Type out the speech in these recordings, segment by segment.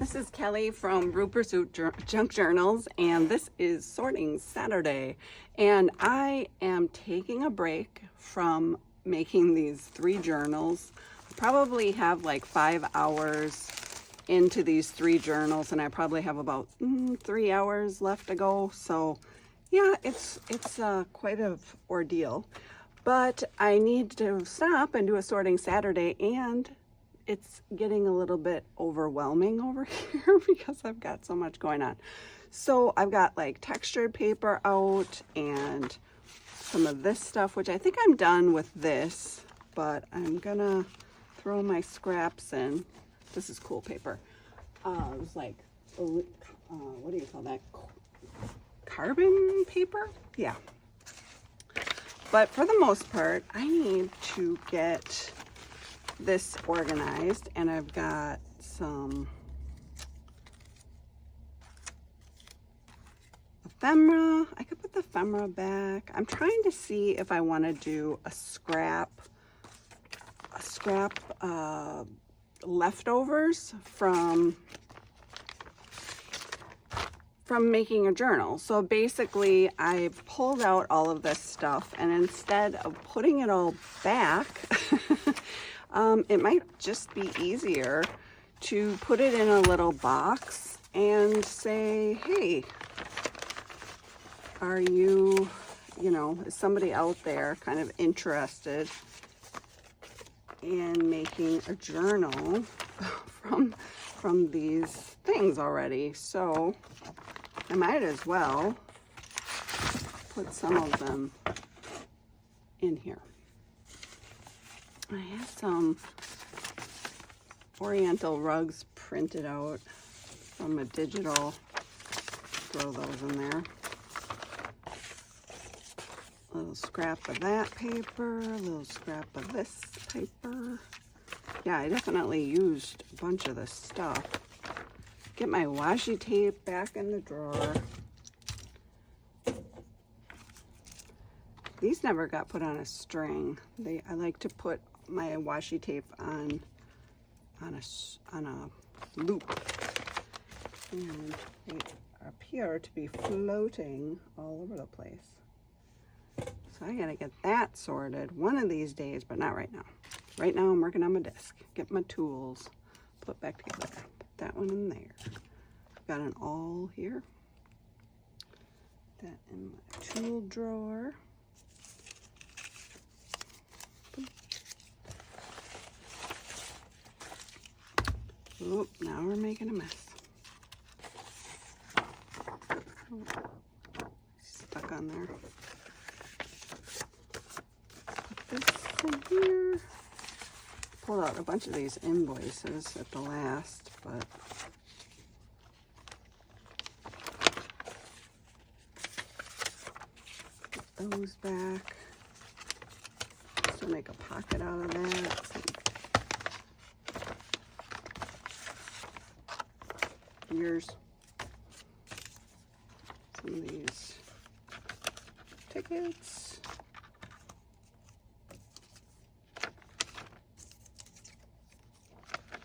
This is Kelly from Root Pursuit Junk Journals, and this is Sorting Saturday. And I am taking a break from making these 3 journals. Probably have like 5 hours into these 3 journals, and I probably have about 3 hours left to go. So yeah, it's quite an ordeal. But I need to stop and do a Sorting Saturday, and it's getting a little bit overwhelming over here because I've got so much going on. So I've got like textured paper out and some of this stuff, which I think I'm done with this, but I'm gonna throw my scraps in. This is cool paper. It was like, what do you call that? Carbon paper? Yeah. But for the most part, I need to get this organized, and I've got some ephemera. I could put the ephemera back. I'm trying to see if I want to do a scrap leftovers from making a journal. So basically I pulled out all of this stuff, and instead of putting it all back, it might just be easier to put it in a little box and say, hey, are you, is somebody out there kind of interested in making a journal from these things already? So I might as well put some of them in here. I have some Oriental rugs printed out from a digital. Throw those in there. A little scrap of that paper, a little scrap of this paper. Yeah, I definitely used a bunch of this stuff. Get my washi tape back in the drawer. These never got put on a string. I like to put my washi tape on a loop, and they appear to be floating all over the place. So I gotta get that sorted one of these days, but not right now. Right now I'm working on my desk. Get my tools put back together. Put that one in there. I've got an awl here. Put that in my tool drawer. Oop, now we're making a mess. Stuck on there. Put this in here. Pulled out a bunch of these invoices at the last, but put those back. Just to make a pocket out of that. Here's some of these tickets.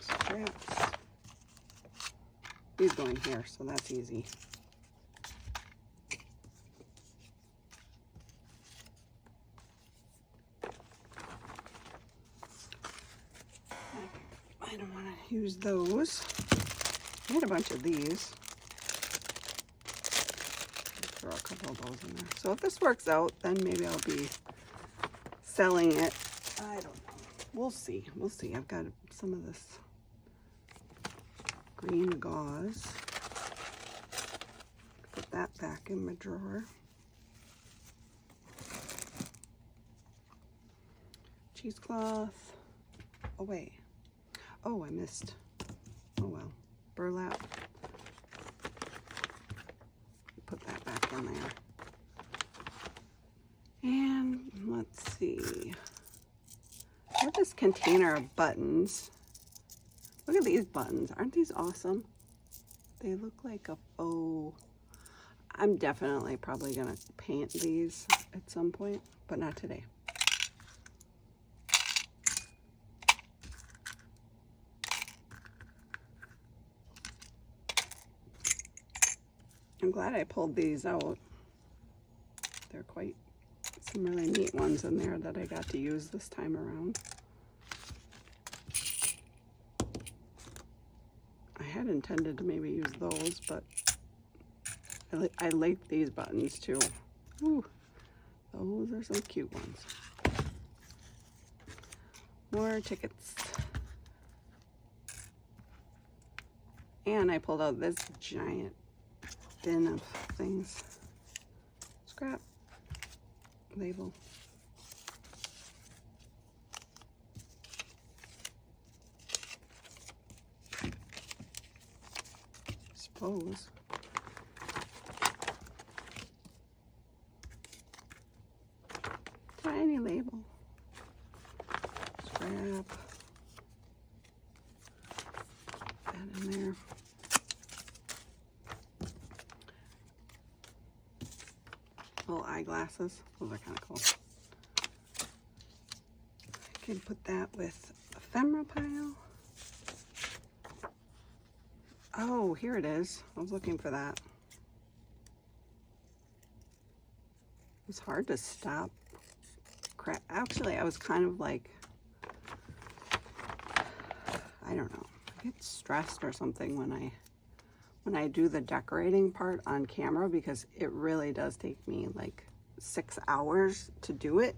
Scraps. These go in here, so that's easy. I don't want to use those. I had a bunch of these. Throw a couple of those in there. So if this works out, then maybe I'll be selling it. I don't know. We'll see. We'll see. I've got some of this green gauze. Put that back in my drawer. Cheesecloth. Oh, wait. Oh, I missed. Oh, well. Burlap. Put that back in there. And let's see. I have this container of buttons. Look at these buttons. Aren't these awesome? They look like a faux. I'm definitely probably gonna paint these at some point, but not today. I'm glad I pulled these out. They're quite some really neat ones in there that I got to use this time around. I had intended to maybe use those, but I like these buttons too. Ooh, those are some cute ones. More tickets. And I pulled out this giant bin of things. Scrap label. Suppose. Tiny label. Scrap. That in there. Little eyeglasses. Those are kind of cool. I can put that with ephemera pile. Oh, here it is. I was looking for that. It's hard to stop. Actually, I was kind of like, I don't know, I get stressed or something when I do the decorating part on camera, because it really does take me like 6 hours to do it.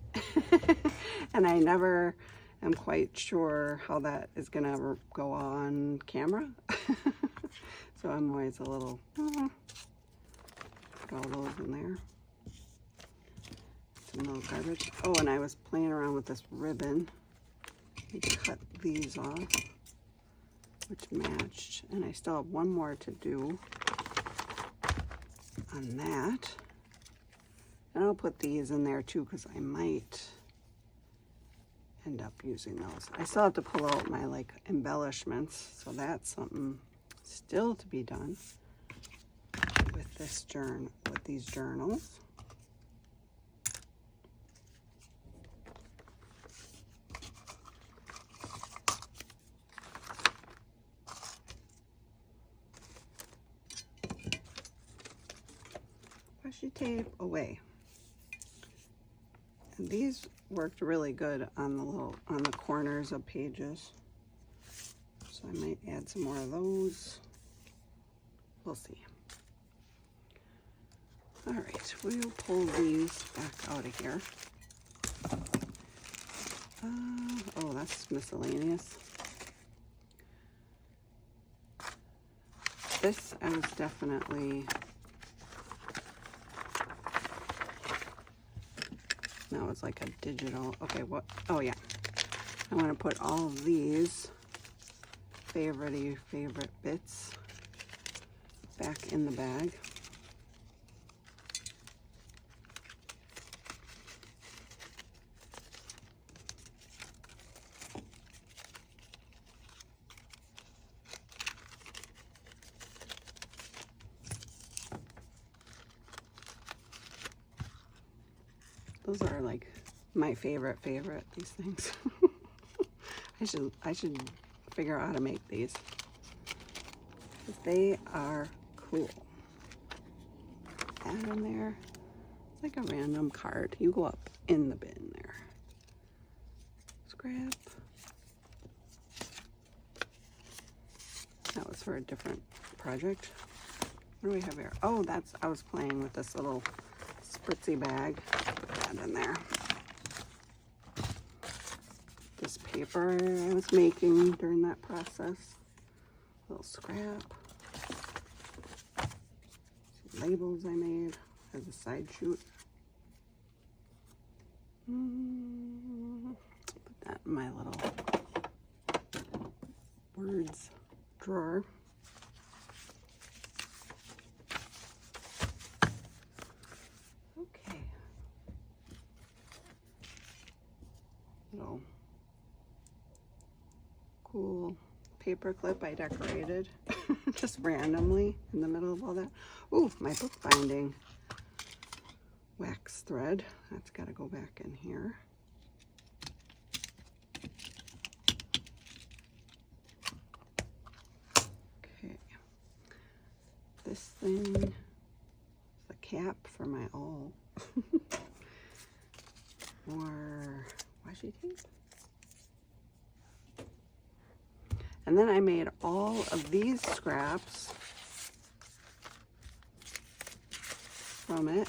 And I never am quite sure how that is gonna go on camera. So I'm always a little, put all those in there. Some little garbage. Oh, and I was playing around with this ribbon. I cut these off, which matched, and I still have one more to do on that. And I'll put these in there too, because I might end up using those. I still have to pull out my like embellishments, so that's something still to be done with this with these journals. Washi tape away. And these worked really good on the corners of pages. So I might add some more of those. We'll see. All right, we'll pull these back out of here. Oh, that's miscellaneous. This I was definitely, now it's like a digital, okay, what, oh yeah. I want to put all of these favorite bits back in the bag. Those are like my favorite, these things. I should figure out how to make these. They are cool. Add in there. It's like a random card. You go up in the bin there. Scrap. That was for a different project. What do we have here? Oh, I was playing with this little spritzy bag. Put that in there. This paper I was making during that process. A little scrap. Some labels I made as a side shoot. Put that in my little words drawer. Okay. Little cool paper clip I decorated just randomly in the middle of all that. Ooh, my bookbinding wax thread. That's got to go back in here. Okay. This thing cap for my awl. More washi tape. And then I made all of these scraps from it.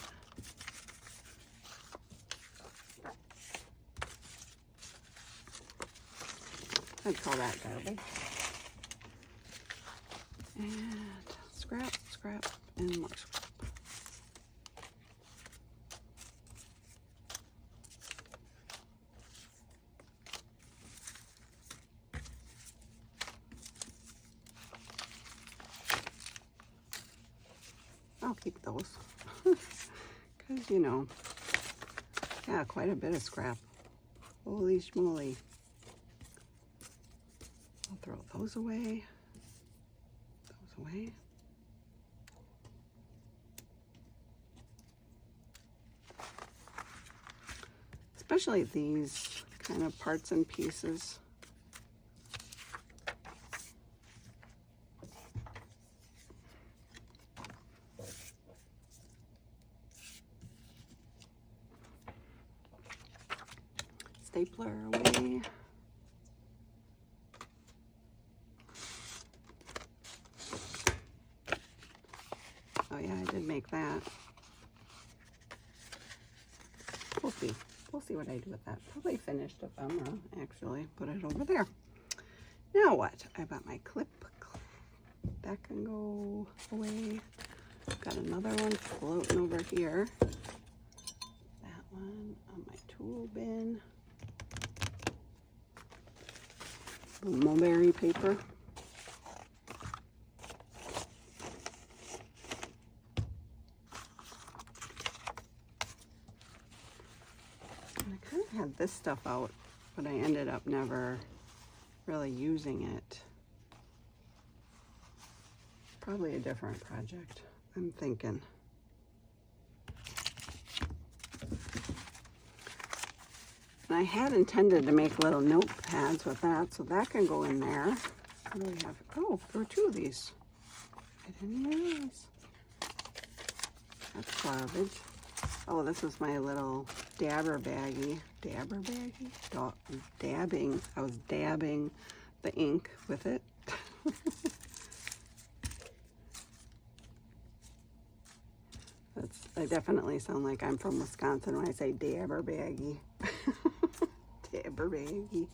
I'd call that garbage. And scrap, scrap, and more scrap. I'll keep those. Because, you know, yeah, quite a bit of scrap. Holy schmoly. I'll throw those away. Those away. Especially these kind of parts and pieces. Stapler away. Oh yeah, I did make that. We'll see. We'll see what I do with that. Probably finished ephemera, actually. Put it over there. Now what? I got my clip. That can go away. Got another one floating over here. That one on my tool bin. Mulberry paper. And I kind of had this stuff out, but I ended up never really using it. Probably a different project, I'm thinking. And I had intended to make little notepads with that, so that can go in there. What do we have? Oh, there were two of these. I didn't realize. That's garbage. Oh, this is my little dabber baggie. Dabber baggie? Dabbing. I was dabbing the ink with it. I definitely sound like I'm from Wisconsin when I say dabber baggie. Dabber baggie.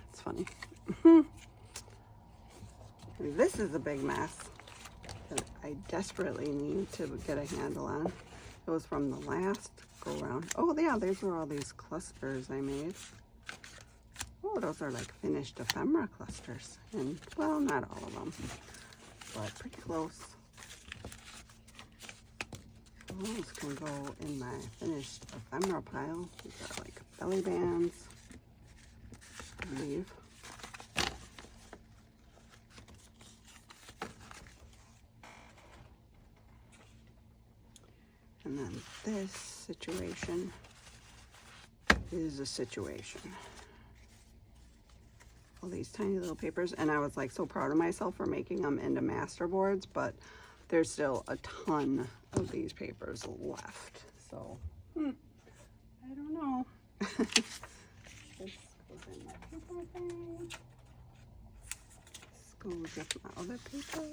It's funny. This is a big mess that I desperately need to get a handle on. It was from the last go round. Oh yeah, these were all these clusters I made. Oh, those are like finished ephemera clusters. And well, not all of them, but pretty close. Those can go in my finished ephemera pile. These are like belly bands, I believe. And then this situation is a situation. All these tiny little papers, and I was like so proud of myself for making them into master boards, but there's still a ton of these papers left. So, I don't know. This goes in my paper thing. This goes with my other paper.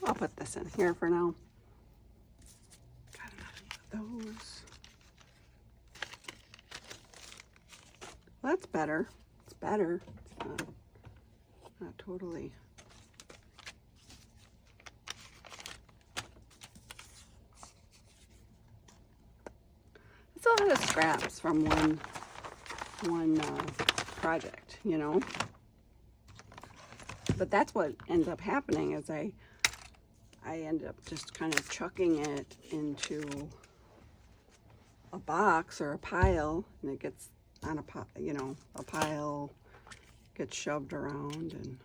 I'll put this in here for now. Got enough of those. Well, that's better. It's better. It's not totally. It's a lot of scraps from one project, you know. But that's what ends up happening is I end up just kind of chucking it into a box or a pile, and it gets on a pile gets shoved around, and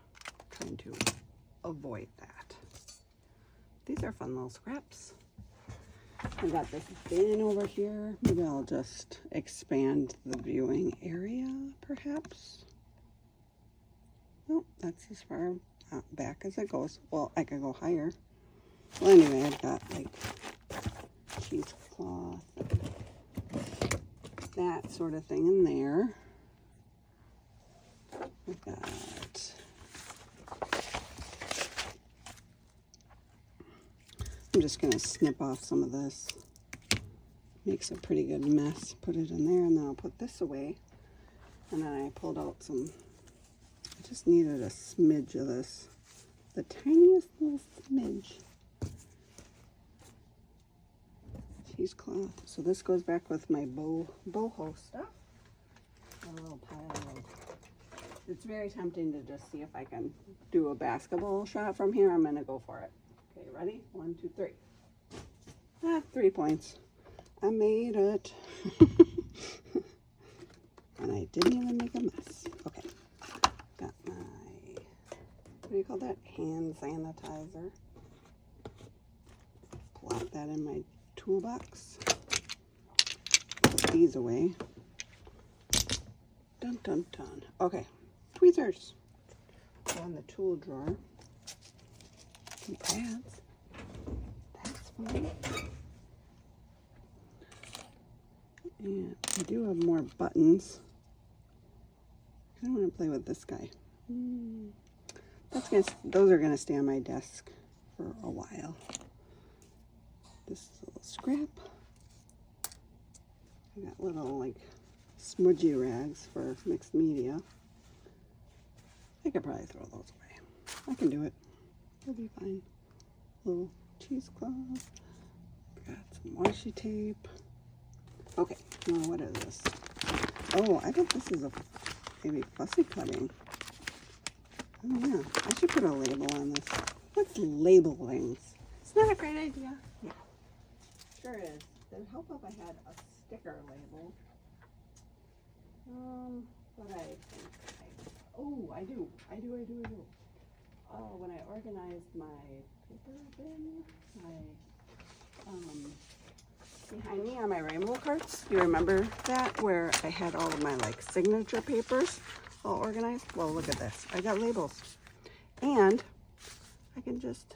trying to avoid that. These are fun little scraps. I got this bin over here. Maybe I'll just expand the viewing area, perhaps. Oh, that's as far back as it goes. Well, I could go higher. Well, anyway, I've got like cheesecloth, that sort of thing in there. We've got, I'm just going to snip off some of this. Makes a pretty good mess. Put it in there, and then I'll put this away. And then I pulled out some, I just needed a smidge of this. The tiniest little smidge. Cheesecloth. So this goes back with my boho stuff. A little pile of, it's very tempting to just see if I can do a basketball shot from here. I'm gonna go for it. Okay, ready? 1, 2, 3. 3 points. I made it. And I didn't even make a mess. Okay. Got my, what do you call that? Hand sanitizer. Plop that in my toolbox. Put these away. Dun dun dun. Okay. Tweezers. Go in the tool drawer. Some pads. That's fine. And I do have more buttons. I don't want to play with this guy. Those are gonna stay on my desk for a while. This little scrap. I got little like smudgy rags for mixed media. I could probably throw those away. I can do it. It'll be fine. Little cheesecloth. Got some washi tape. Okay, now what is this? Oh, I think this is a maybe fussy cutting. Oh yeah, I should put a label on this. Let's label things. It's not a great idea. Yeah, sure is. It'd help if I had a sticker label. But I think I do. Oh, when I organized my paper bin, behind me on my rainbow cards, you remember that, where I had all of my like signature papers all organized? Well, look at this. I got labels, and I can just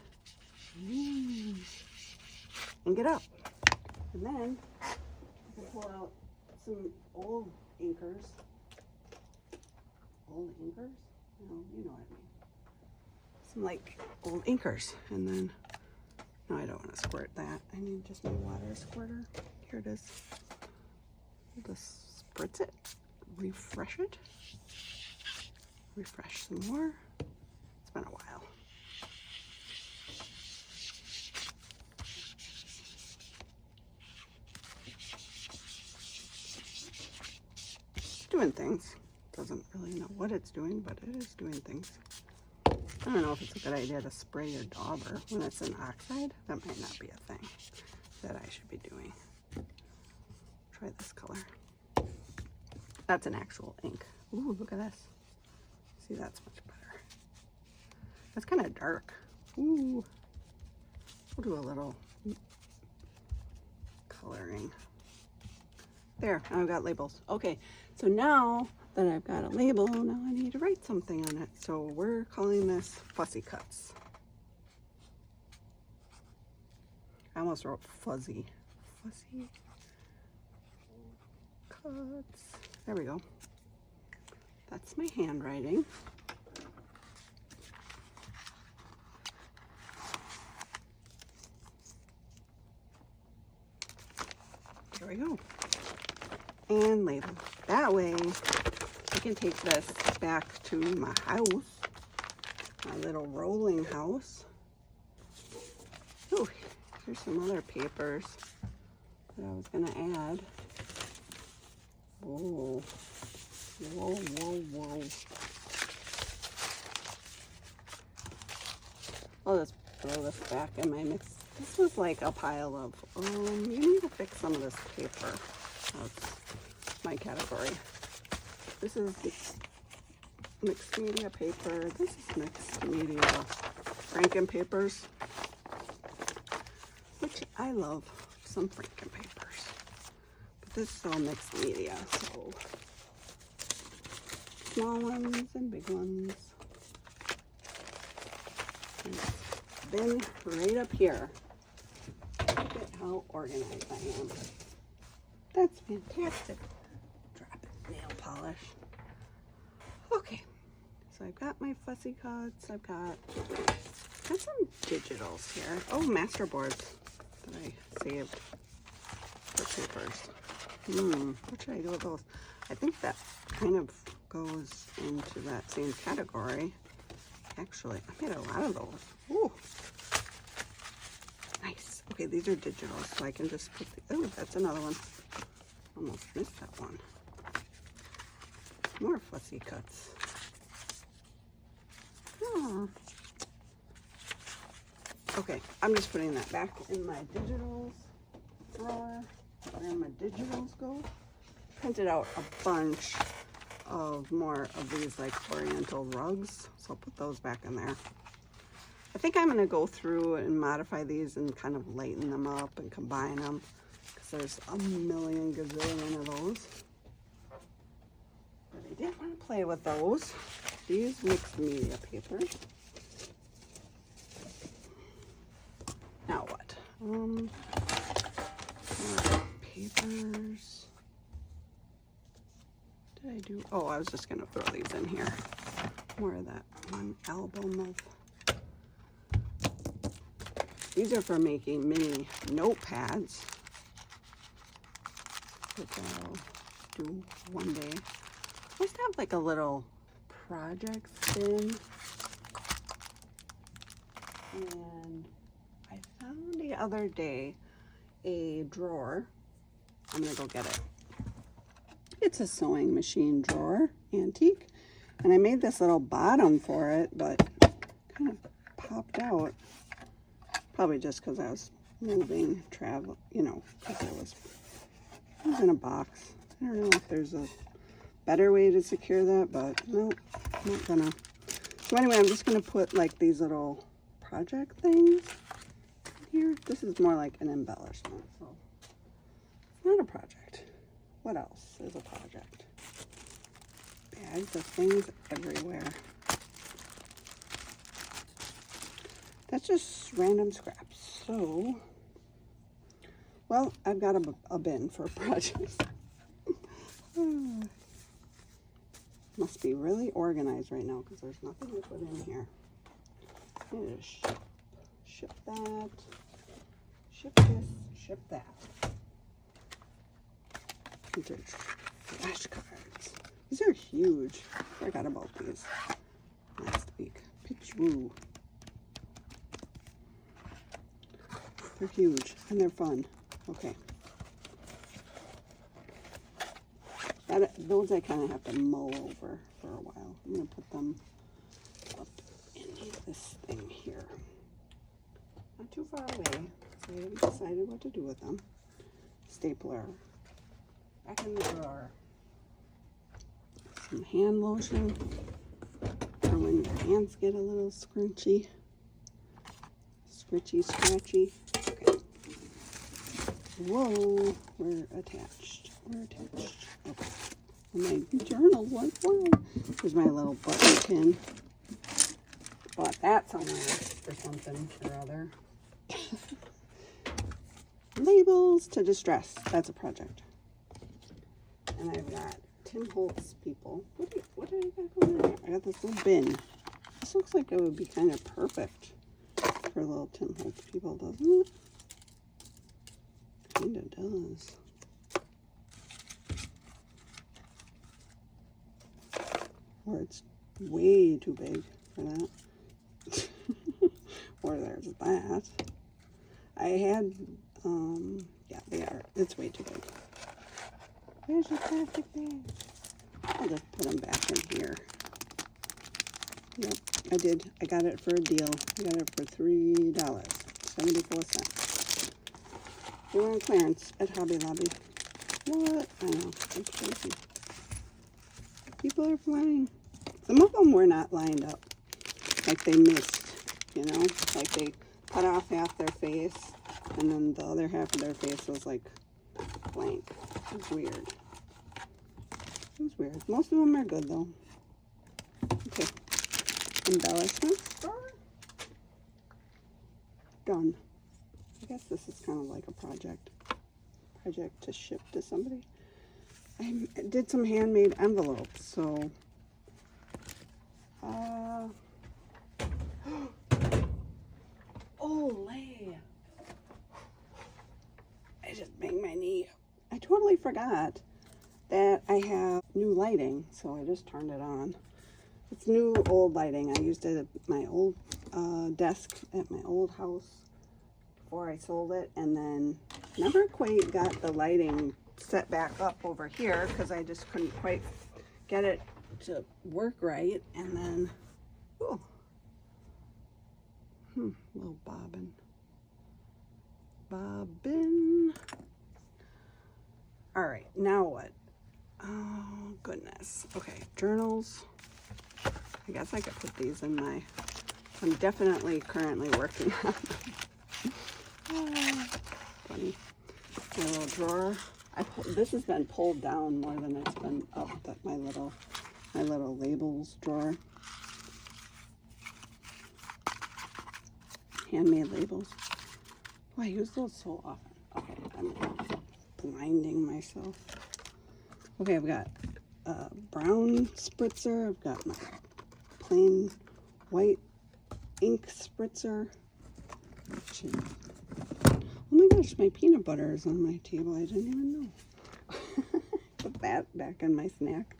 ink it up, and then I can pull out some old inkers. Old inkers? No, you know what I mean. Some like old inkers, and then no, I don't want to squirt that. I need just my water squirter. Here it is. I'll just spritz it, refresh it, refresh some more. It's been a while. It's doing things. Doesn't really know what it's doing, but it is doing things. I don't know if it's a good idea to spray your dauber when it's an oxide. That might not be a thing that I should be doing. Try this color. That's an actual ink. Ooh, look at this. See, that's much better. That's kind of dark. Ooh. We'll do a little coloring. There, now I've got labels. Okay, so now that I've got a label, now I need to write something on it. So we're calling this Fussy Cuts. I almost wrote fuzzy. Fussy Cuts. There we go. That's my handwriting. There we go. And label. That way I can take this back to my house, my little rolling house. Oh, here's some other papers that I was going to add. Whoa, whoa, whoa, whoa. I'll just throw this back in my mix. This was like a pile of, you need to fix some of this paper. That's my category. This is mixed media paper. This is mixed media Franken papers, which I love some Franken papers. But this is all mixed media, so small ones and big ones. And it's been right up here. Look at how organized I am. That's fantastic. Drop it, nail polish. Okay, so I've got my fussy cuts. I've got some digitals here. Oh, master boards that I saved for papers. What should I do with those? I think that kind of goes into that same category. Actually, I made a lot of those. Ooh, nice. Okay, these are digital, so I can just put the, oh, that's another one. Almost missed that one. More fussy cuts. Oh. Okay, I'm just putting that back in my digitals drawer. Where my digitals go. Printed out a bunch of more of these like oriental rugs, so I'll put those back in there. I think I'm going to go through and modify these and kind of lighten them up and combine them, because there's a million gazillion of those. But I didn't want to play with those. These mixed media papers. Now what? Papers. Did I do? Oh, I was just gonna throw these in here. More of that one album of. These are for making mini notepads, which I'll do one day. I must have like a little project bin, and I found the other day a drawer. I'm gonna go get it. It's a sewing machine drawer, antique, and I made this little bottom for it, but kind of popped out. Probably just because I was moving, travel, you know, because it was in a box. I don't know if there's a better way to secure that, but no, I'm not gonna. So anyway, I'm just gonna put like these little project things here. This is more like an embellishment, so it's not a project. What else is a project? Bags of things everywhere. That's just random scraps. So, well, I've got a bin for projects. Must be really organized right now because there's nothing to put in here. I need to ship that, ship this, ship that. These are flashcards. These are huge. I forgot about these last week. Pitch woo. They're huge and they're fun. Okay. Those I kind of have to mull over for a while. I'm going to put them up in this thing here. Not too far away, so I haven't decided what to do with them. Stapler. Back in the drawer. Some hand lotion for when your hands get a little scrunchy. Scratchy. Okay. Whoa, we're attached. Okay. And my journal was one. Here's my little button pin. Bought that somewhere for something or other. Labels to distress. That's a project. And I've got Tim Holtz people. What did I got going on? I got this little bin. This looks like it would be kind of perfect for little Tim Holtz people, doesn't it? Kind of does. Or it's way too big for that. Or there's that. I had, yeah, they are. It's way too big. There's your plastic bag. I'll just put them back in here. Yep, I did. I got it for a deal. I got it for $3.74. They were on clearance at Hobby Lobby. What? I know. It's crazy. People are flying. Some of them were not lined up. Like they missed, you know? Like they cut off half their face, and then the other half of their face was like blank. It was weird. It was weird. Most of them are good though. Okay. Embellishments. Done. I guess this is kind of like a project to ship to somebody. I did some handmade envelopes, so Olay! I just banged my knee. I totally forgot that I have new lighting, so I just turned it on. It's new old lighting. I used it at my old desk at my old house before I sold it, and then never quite got the lighting set back up over here because I just couldn't quite get it to work right. And then, oh, little bobbin. All right, now what? Oh goodness. Okay, journals. I guess I could put these in my, I'm definitely currently working on them. Funny. My little drawer. This has been pulled down more than it's been up. That my little labels drawer. Handmade labels. Oh, I use those so often. Okay, I'm blinding myself. Okay, I've got a brown spritzer. I've got my plain white ink spritzer. Oh my gosh, my peanut butter is on my table. I didn't even know. Put that back in my snack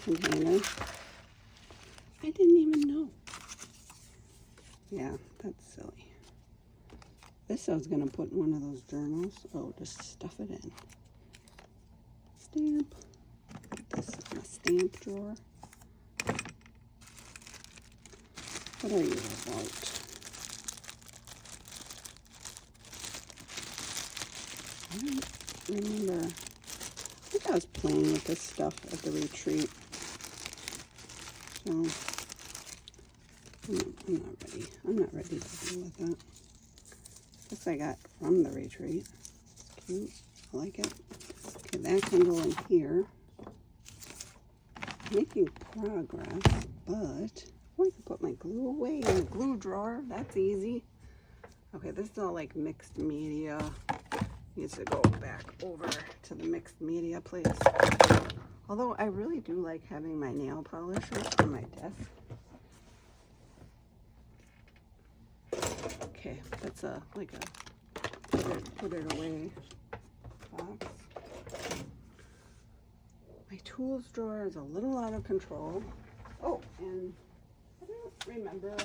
container. I didn't even know. Yeah, that's silly. This I was going to put in one of those journals. Oh, just stuff it in. Stamp. Put this in a stamp drawer. What are you about? I don't remember. I think I was playing with this stuff at the retreat. So I'm not ready. I'm not ready to deal with that. This I got from the retreat. It's cute. I like it. Okay, that can go in here. Making progress, but I can put my glue away in the glue drawer. That's easy. Okay, this is all like mixed media. Needs to go back over to the mixed media place. Although I really do like having my nail polisher on my desk. Okay, that's like a put it away box. My tools drawer is a little out of control. Oh, and I don't remember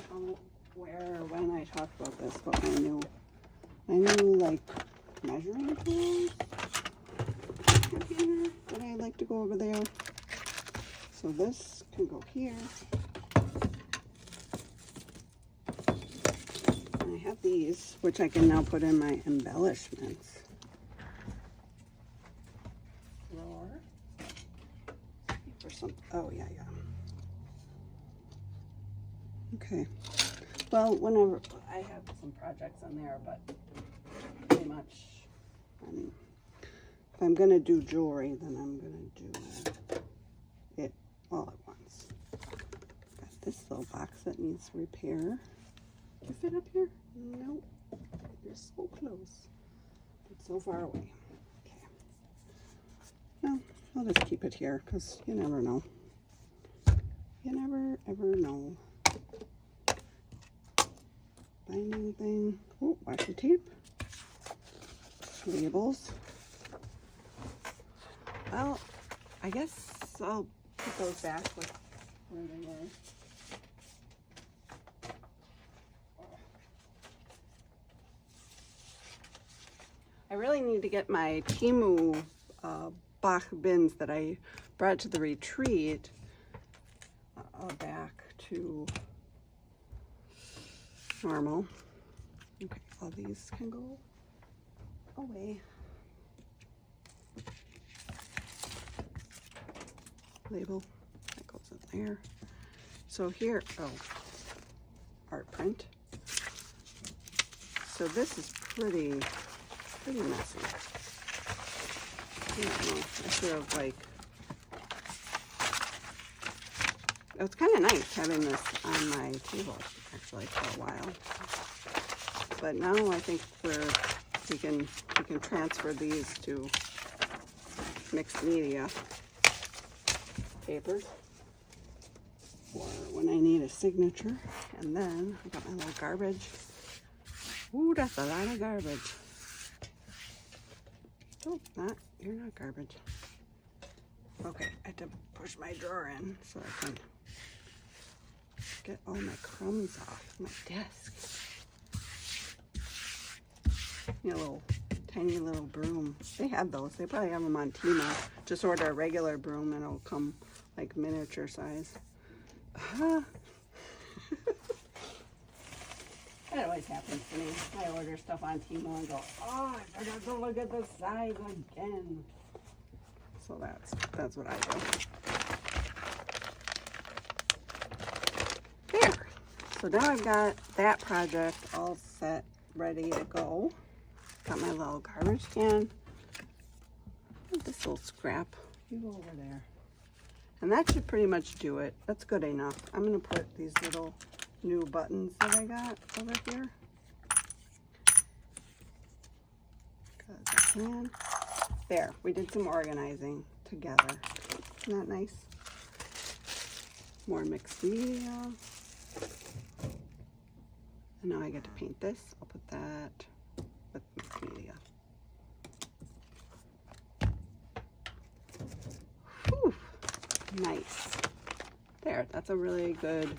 where or when I talked about this, but my new like measuring tools container that I like to go over there. So this can go here. And I have these, which I can now put in my embellishments drawer. For some, oh yeah. Okay. Well, whenever I have some projects on there, but pretty much, if I'm gonna do jewelry, then I'm gonna do it all at once. Got this little box that needs repair. Can you fit up here? Nope. You're so close, but so far away. Okay. No, I'll just keep it here because you never know. You never ever know. Binding thing. Oh, washi tape. Labels. Well, I guess I'll put those back with where they were. I really need to get my Temu Bach bins that I brought to the retreat back to normal. Okay, all these can go away. Label, that goes in there. So here, oh, art print. So this is pretty messy. I don't know, I should have like, it's kind of nice having this on my table actually for a while. but now I think we can transfer these to mixed media papers or when I need a signature. And then I got my little garbage. Ooh, that's a lot of garbage. Oh, you're not garbage. Okay, I have to push my drawer in so I can get all my crumbs off my desk. You know, little tiny little broom. They have those. They probably have them on Temu. Just order a regular broom and it'll come like miniature size. That always happens to me. I order stuff on Temu and go, oh, I forgot to look at the size again. So that's what I do. There. So now I've got that project all set, ready to go. Got my little garbage can. This little scrap. You go over there. And that should pretty much do it. That's good enough. I'm going to put these little new buttons that I got over here. Because I can. There. We did some organizing together. Isn't that nice? More mixed media. And now I get to paint this. I'll put that with mixed media. Whew. Nice. There, that's a really good,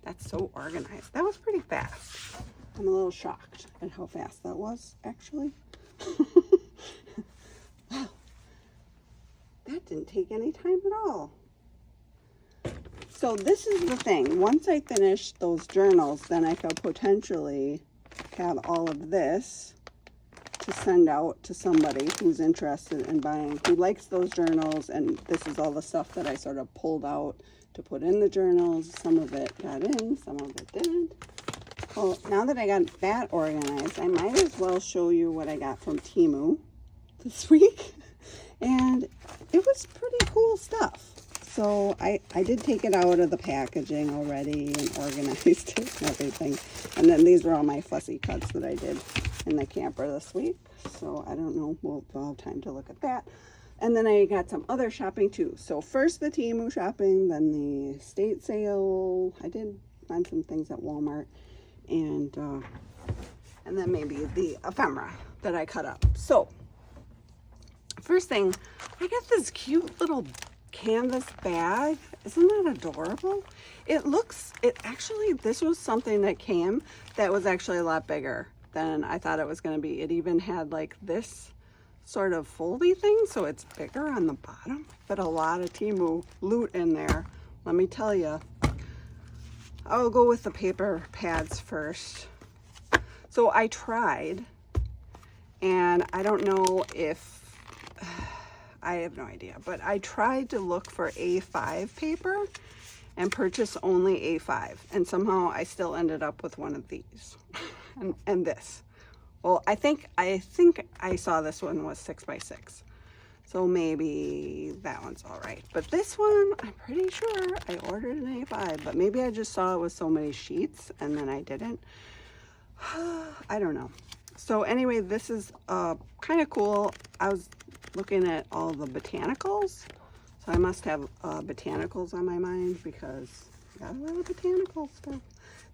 that's so organized. That was pretty fast. I'm a little shocked at how fast that was, actually. Wow. That didn't take any time at all. So this is the thing. Once I finish those journals, then I could potentially have all of this to send out to somebody who's interested in buying, who likes those journals. And this is all the stuff that I sort of pulled out to put in the journals. Some of it got in, some of it didn't. Well, now that I got that organized, I might as well show you what I got from Temu this week. And it was pretty cool stuff. So I did take it out of the packaging already and organized it and everything. And then these were all my fussy cuts that I did in the camper this week. So I don't know, we'll have time to look at that. And then I got some other shopping too. So first the Temu shopping, then the estate sale. I did find some things at Walmart. And then maybe the ephemera that I cut up. So first thing, I got this cute little canvas bag. Isn't that adorable? This was something that came that was actually a lot bigger than I thought it was going to be. It even had like this sort of foldy thing, so it's bigger on the bottom, but a lot of Temu loot in there. Let me tell you. I'll go with the paper pads first. So I tried, and I don't know if I have no idea, but I tried to look for A5 paper and purchase only A5, and somehow I still ended up with one of these and this. Well, I think I saw this one was 6x6, so maybe that one's all right. But this one, I'm pretty sure I ordered an A5, but maybe I just saw it with so many sheets and then I didn't. I don't know. So anyway, this is kind of cool. I was looking at all the botanicals, so I must have botanicals on my mind because I got a lot of botanical stuff.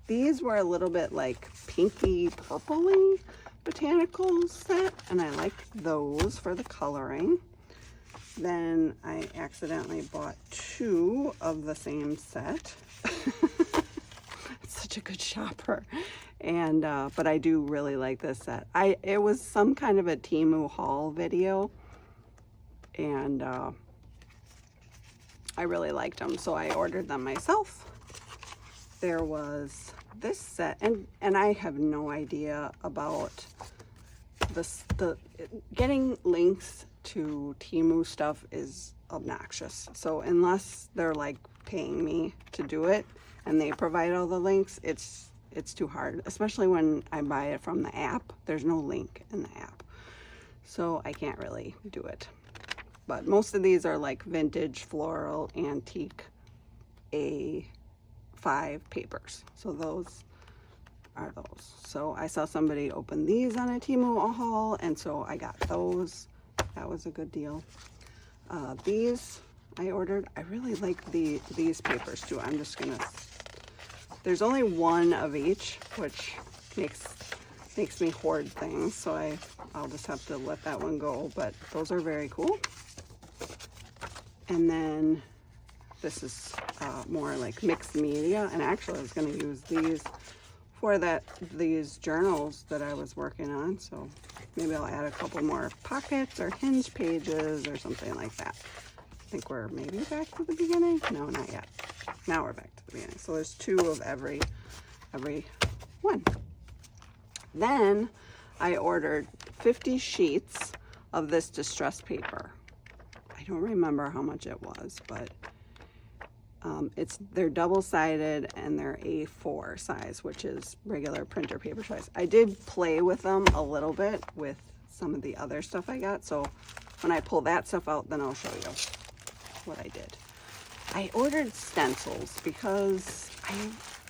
These were a little bit like pinky purpley botanicals set, and I liked those for the coloring. Then I accidentally bought 2 of the same set. It's such a good shopper. And but I do really like this set. It was some kind of a Temu haul video, and I really liked them, so I ordered them myself. There was this set, and I have no idea about this. Getting links to Temu stuff is obnoxious. So unless they're like paying me to do it and they provide all the links, it's too hard, especially when I buy it from the app. There's no link in the app, so I can't really do it. But most of these are like vintage, floral, antique A5 papers, so those are those. So I saw somebody open these on a Temu haul, and so I got those. That was a good deal. These I ordered. I really like these papers too. I'm just gonna, there's only one of each, which makes me hoard things, so I'll just have to let that one go, but those are very cool. And then this is more like mixed media, and actually I was going to use these for these journals that I was working on, so maybe I'll add a couple more pockets or hinge pages or something like that. I think we're maybe back to the beginning. No, not yet. Now we're back to the beginning. So there's 2 of every one. Then I ordered 50 sheets of this distress paper. I don't remember how much it was, but they're double-sided and they're A4 size, which is regular printer paper size. I did play with them a little bit with some of the other stuff I got, so when I pull that stuff out, then I'll show you what I did. I ordered stencils because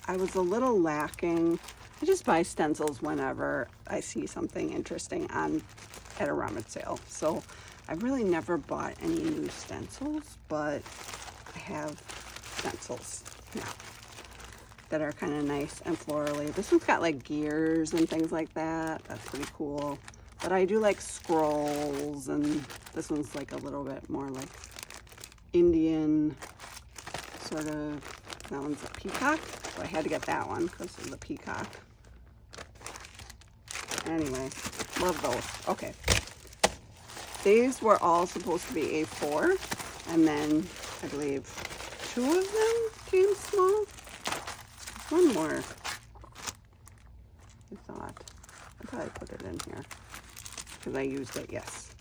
I was a little lacking. I just buy stencils whenever I see something interesting at a rummage sale. So I've really never bought any new stencils, but I have stencils now that are kind of nice and florally. This one's got like gears and things like that. That's pretty cool. But I do like scrolls, and this one's like a little bit more like Indian sort of. That one's a peacock, so I had to get that one because of the peacock. Anyway, love those. Okay. These were all supposed to be A4, and then I believe 2 of them came small. One more. I thought I put it in here because I used it, yes.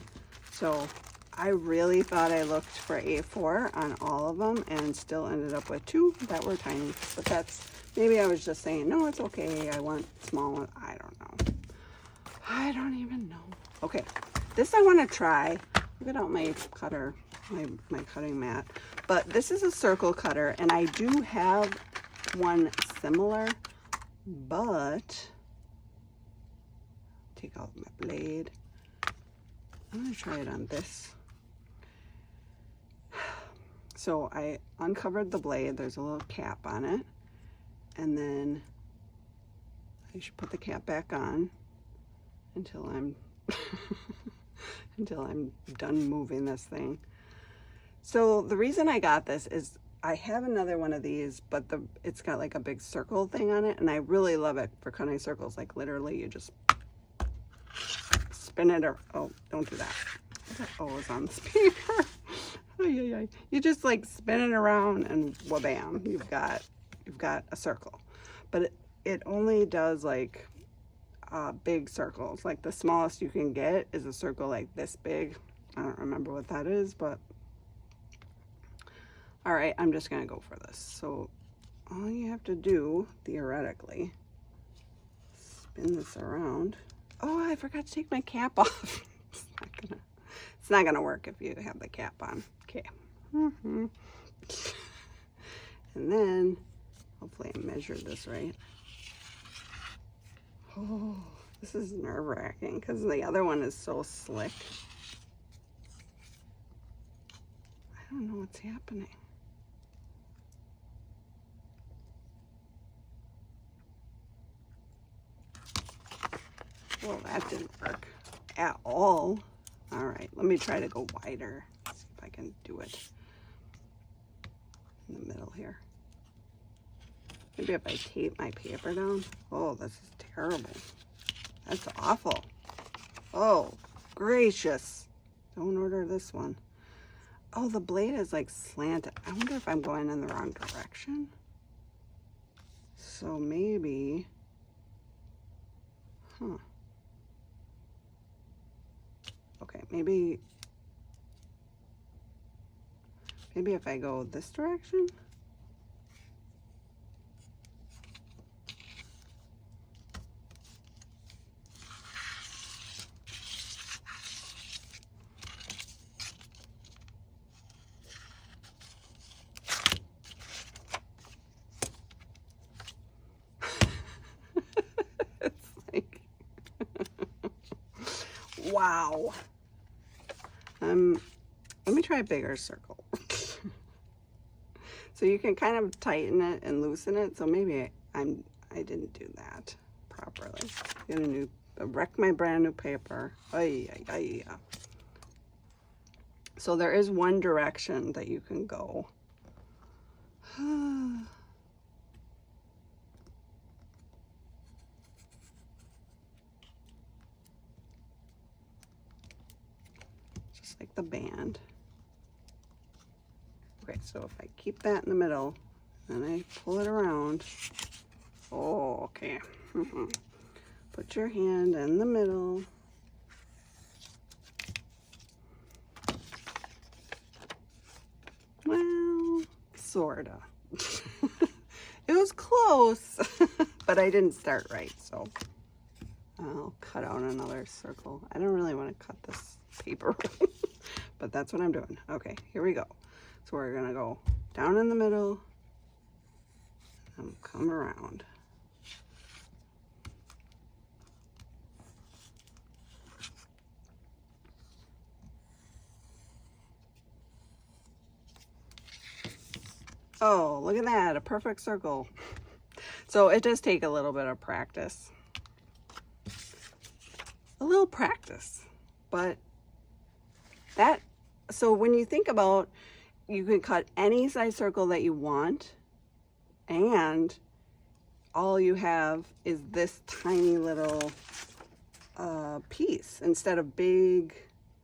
So I really thought I looked for A4 on all of them and still ended up with 2 that were tiny. But that's, maybe I was just saying, no, it's okay. I want small ones. I don't know. I don't even know. Okay, this I want to try. Get out my cutter, my cutting mat. But this is a circle cutter, and I do have one similar, but take out my blade. I'm gonna try it on this. So I uncovered the blade. There's a little cap on it, and then I should put the cap back on until I'm until I'm done moving this thing. So the reason I got this is I have another one of these, but it's got like a big circle thing on it, and I really love it for cutting circles. Like literally you just spin it, or oh, don't do that. Oh, it's on this paper. You just like spin it around and wha-bam, you've got a circle. But it only does like big circles. Like the smallest you can get is a circle like this big. I don't remember what that is, but all right, I'm just gonna go for this. So all you have to do, theoretically, spin this around. Oh, I forgot to take my cap off. It's not gonna work if you have the cap on. Okay. And then hopefully I measured this right. Oh, this is nerve-wracking because the other one is so slick. I don't know what's happening. Well, that didn't work at all. All right, let me try to go wider. See if I can do it in the middle here. Maybe if I tape my paper down. Oh, this is terrible. That's awful. Oh, gracious. Don't order this one. Oh, the blade is like slanted. I wonder if I'm going in the wrong direction. So maybe, okay, maybe if I go this direction. Wow. Let me try a bigger circle. So you can kind of tighten it and loosen it. So maybe I didn't do that properly. Wreck my brand new paper. Ay, ay, ay. So there is one direction that you can go. Just like the band. Okay, so if I keep that in the middle and I pull it around. Oh, okay. Put your hand in the middle. Well, sorta. It was close, but I didn't start right, so I'll cut out another circle. I don't really want to cut this paper, but that's what I'm doing. Okay, here we go. So we're gonna go down in the middle and come around. Oh, look at that, a perfect circle. So it does take a little bit of practice. A little practice, but so when you think about, you can cut any size circle that you want, and all you have is this tiny little piece. Instead of big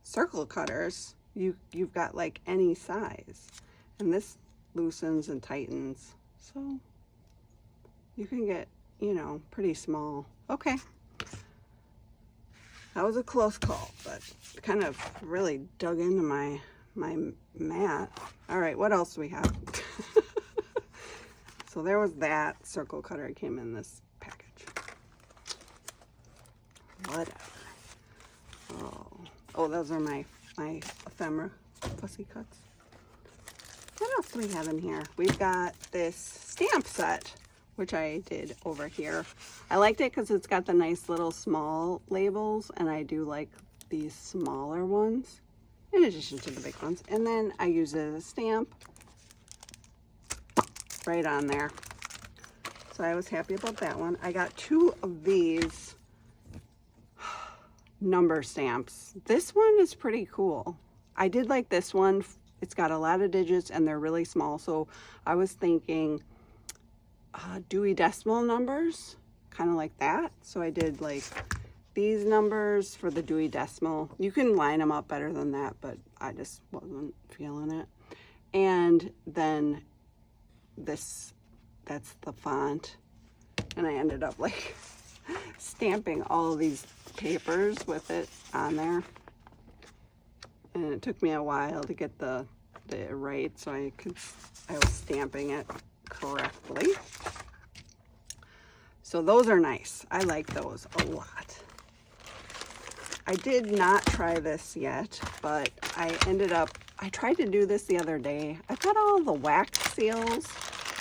circle cutters, you've got like any size, and this loosens and tightens, so you can get, you know, pretty small. Okay, that was a close call, but kind of really dug into my mat. All right, what else do we have? So there was that circle cutter. It came in this package. Whatever. Oh, those are my ephemera fussy cuts. What else do we have in here? We've got this stamp set, which I did over here. I liked it because it's got the nice little small labels, and I do like these smaller ones in addition to the big ones. And then I use it as a stamp right on there. So I was happy about that one. I got 2 of these number stamps. This one is pretty cool. I did like this one. It's got a lot of digits and they're really small. So I was thinking Dewey Decimal numbers, kind of like that. So I did like these numbers for the Dewey Decimal. You can line them up better than that, but I just wasn't feeling it. And then this, that's the font. And I ended up like stamping all of these papers with it on there. And it took me a while to get the right, so I was stamping it correctly. So those are nice. I like those a lot. I did not try this yet, but I tried to do this the other day. I got all the wax seals,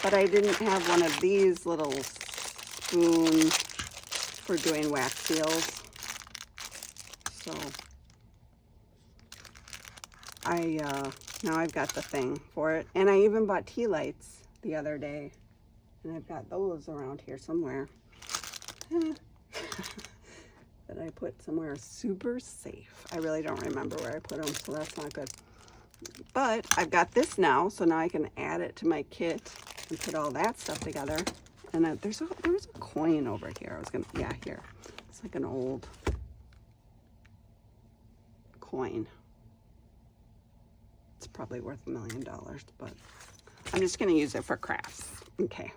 but I didn't have one of these little spoons for doing wax seals. So now I've got the thing for it. And I even bought tea lights the other day, and I've got those around here somewhere that I put somewhere super safe. I really don't remember where I put them, so that's not good. But I've got this now, so now I can add it to my kit and put all that stuff together. And there was a coin over here. Here. It's like an old coin. It's probably worth $1 million, but I'm just gonna use it for crafts. Okay.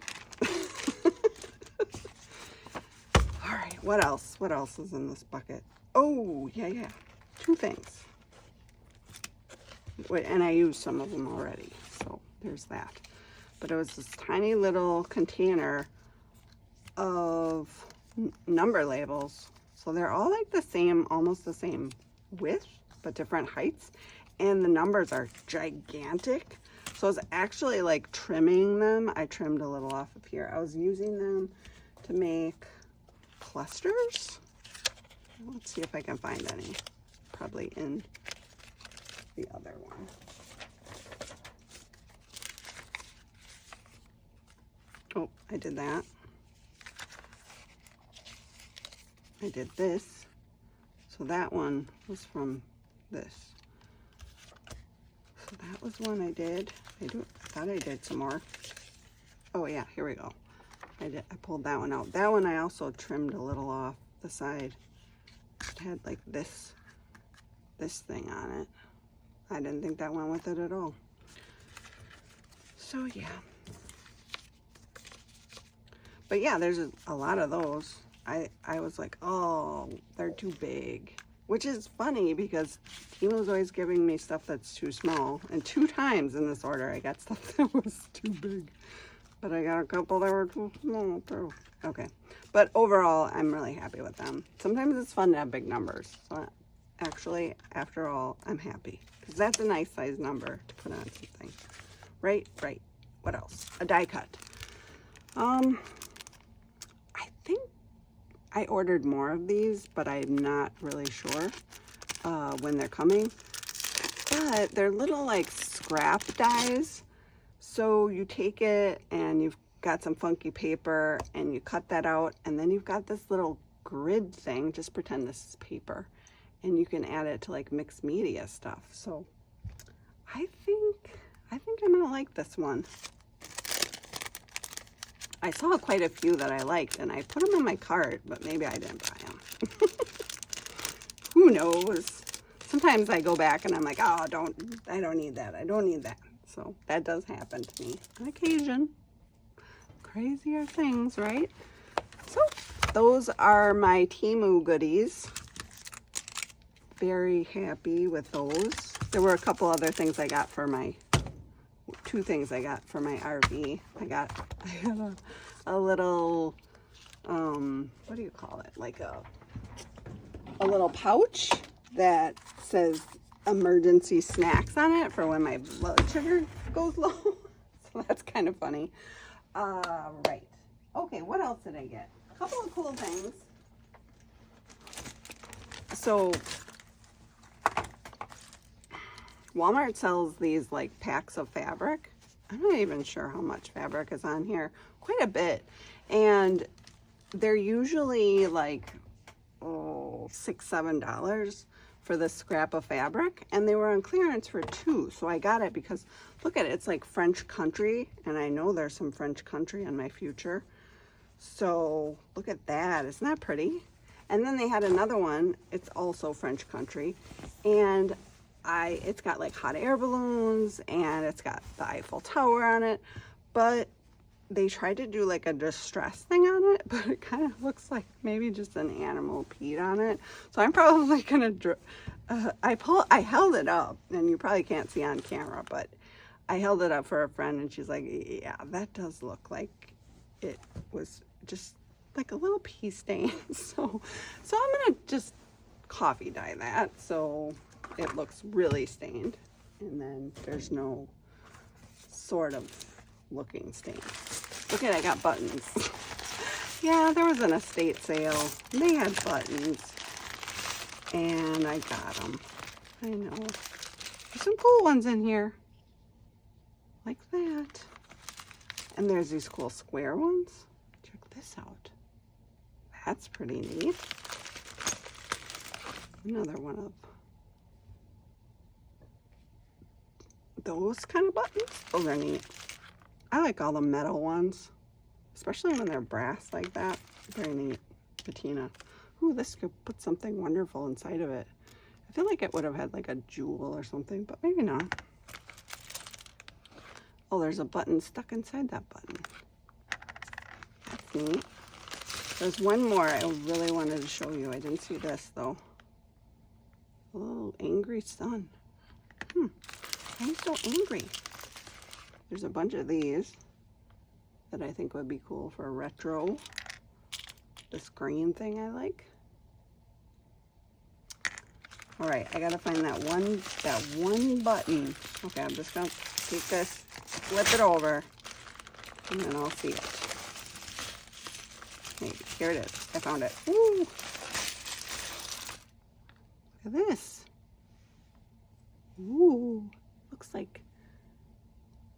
All right, what else? What else is in this bucket? Oh, yeah. 2 things. Wait, and I used some of them already, so there's that. But it was this tiny little container of number labels. So they're all like the same, almost the same width, but different heights. And the numbers are gigantic. So I was actually like trimming them. I trimmed a little off of here. I was using them to make clusters. Let's see if I can find any. probably in the other one. Oh, I did that. I did this. So that one was from this. So that was one I did. I thought I did some more. Oh yeah, here we go. I pulled that one out. That one I also trimmed a little off the side. It had like this thing on it. I didn't think that went with it at all. So yeah. But yeah, there's a lot of those. I was like, oh, they're too big. Which is funny because Temu's always giving me stuff that's too small. And 2 times in this order I got stuff that was too big. But I got a couple that were too small too. Okay. But overall, I'm really happy with them. Sometimes it's fun to have big numbers. So actually, after all, I'm happy. Because that's a nice size number to put on something. Right? Right. What else? A die cut. I think I ordered more of these, but I'm not really sure when they're coming. But they're little like scrap dies. So you take it and you've got some funky paper and you cut that out, and then you've got this little grid thing. Just pretend this is paper, and you can add it to like mixed media stuff. So I think I'm gonna like this one. I saw quite a few that I liked and I put them in my cart, but maybe I didn't buy them. Who knows? Sometimes I go back and I'm like, oh, I don't need that. I don't need that. So that does happen to me on occasion. Crazier things, right? So those are my Temu goodies. Very happy with those. There were a couple other things I got for my 2 things I got for my RV. I got a little, what do you call it? Like a little pouch that says emergency snacks on it for when my blood sugar goes low. So that's kind of funny. Right. Okay, what else did I get? A couple of cool things. So Walmart sells these like packs of fabric. I'm not even sure how much fabric is on here. Quite a bit. And they're usually like, $6, $7 for this scrap of fabric. And they were on clearance for 2. So I got it because, look at it. It's like French country. And I know there's some French country in my future. So look at that. Isn't that pretty? And then they had another one. It's also French country. And it's got like hot air balloons and it's got the Eiffel Tower on it, but they tried to do like a distress thing on it, but it kind of looks like maybe just an animal peed on it. So I'm probably gonna I held it up, and you probably can't see on camera, but I held it up for a friend and she's like, yeah, that does look like it was just like a little pee stain. So I'm gonna just coffee dye that so it looks really stained, and then there's no sort of looking stain. Look at, I got buttons. Yeah, there was an estate sale. They had buttons, and I got them. I know. There's some cool ones in here, like that. And there's these cool square ones. Check this out. That's pretty neat. Another one of those kind of buttons. Those are neat. I like all the metal ones, especially when they're brass like that. Very neat. Patina. Ooh, this could put something wonderful inside of it. I feel like it would have had like a jewel or something, but maybe not. Oh, there's a button stuck inside that button. That's neat. There's one more I really wanted to show you. I didn't see this though. A little angry sun. Why are you so angry? There's a bunch of these that I think would be cool for retro. This green thing I like. All right, I gotta find that one button. Okay, I'm just gonna take this, flip it over, and then I'll see it. Maybe. Here it is. I found it. Ooh. Look at this. Ooh, looks like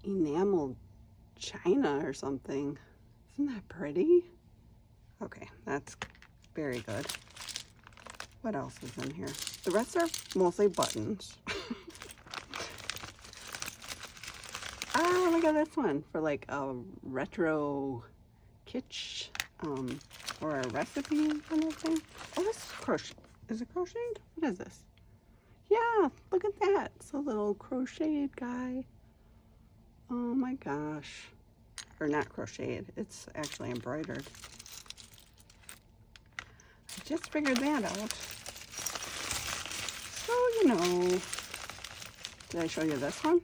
enameled china or something. Isn't that pretty? Okay, that's very good. What else is in here? The rest are mostly buttons. Ah, look at this one for like a retro kitsch or a recipe kind of thing. Oh, this is crochet. Is it crocheted? What is this? Yeah, look at that. It's a little crocheted guy. Oh my gosh. Or not crocheted. It's actually embroidered. I just figured that out. So, you know. Did I show you this one?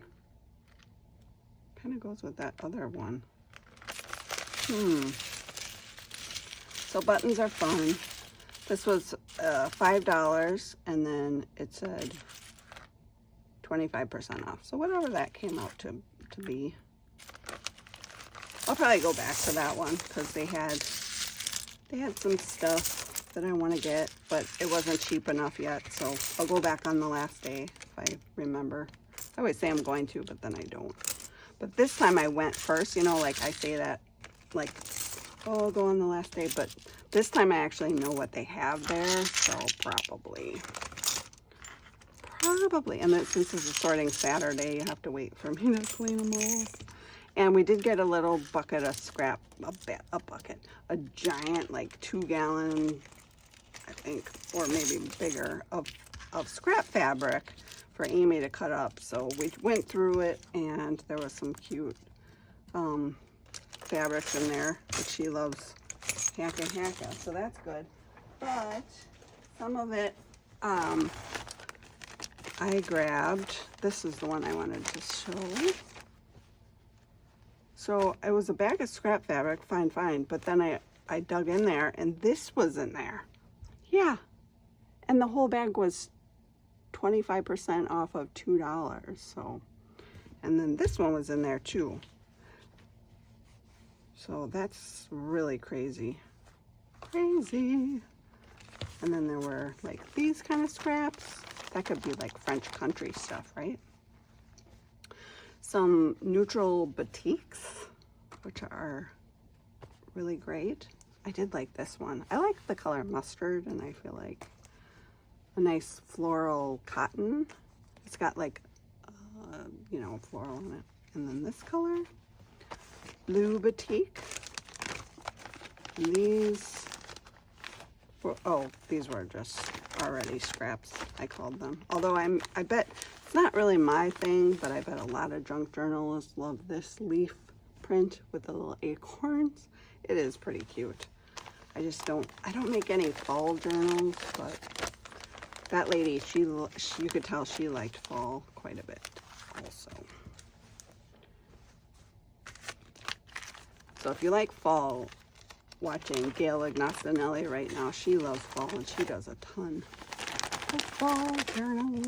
Kind of goes with that other one. So buttons are fun. This was $5, and then it said 25% off. So whatever that came out to be. I'll probably go back to that one because they had some stuff that I want to get, but it wasn't cheap enough yet. So I'll go back on the last day if I remember. I always say I'm going to, but then I don't. But this time I went first, you know, like I say that, like, oh, I'll go on the last day, but this time I actually know what they have there, so probably. And then since it's a sorting Saturday, you have to wait for me to clean them all up. And we did get a little bucket of scrap, a giant, like 2-gallon, I think, or maybe bigger, of scrap fabric for Amy to cut up. So we went through it, and there was some cute fabrics in there that she loves, hacka, so that's good. But some of it I grabbed. This is the one I wanted to show. So it was a bag of scrap fabric, fine, but then I dug in there, and this was in there. Yeah, and the whole bag was 25% off of $2. So, and then this one was in there too. So that's really crazy. And then there were like these kind of scraps. That could be like French country stuff, right? Some neutral batiks, which are really great. I did like this one. I like the color mustard, and I feel like a nice floral cotton. It's got like, you know, floral in it. And then this color, blue batik. And these were, oh, these were just already scraps, I called them. Although I bet it's not really my thing, but I bet a lot of junk journalists love this leaf print with the little acorns. It is pretty cute. I don't make any fall journals, but that lady, you could tell she liked fall quite a bit also. So if you like fall, watching Gail Ignastinelli right now, she loves fall, and she does a ton of fall journals.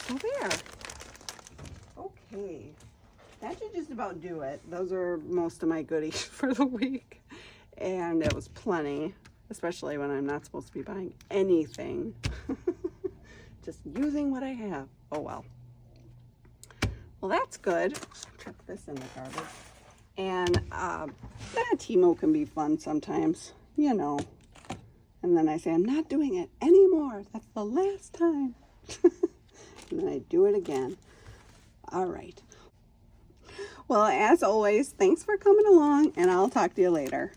So there. Okay. That should just about do it. Those are most of my goodies for the week. And it was plenty, especially when I'm not supposed to be buying anything. Just using what I have. Oh well. Well, that's good. Chuck this in the garbage. And Temu can be fun sometimes, you know. And then I say, I'm not doing it anymore. That's the last time. And then I do it again. All right. Well, as always, thanks for coming along, and I'll talk to you later.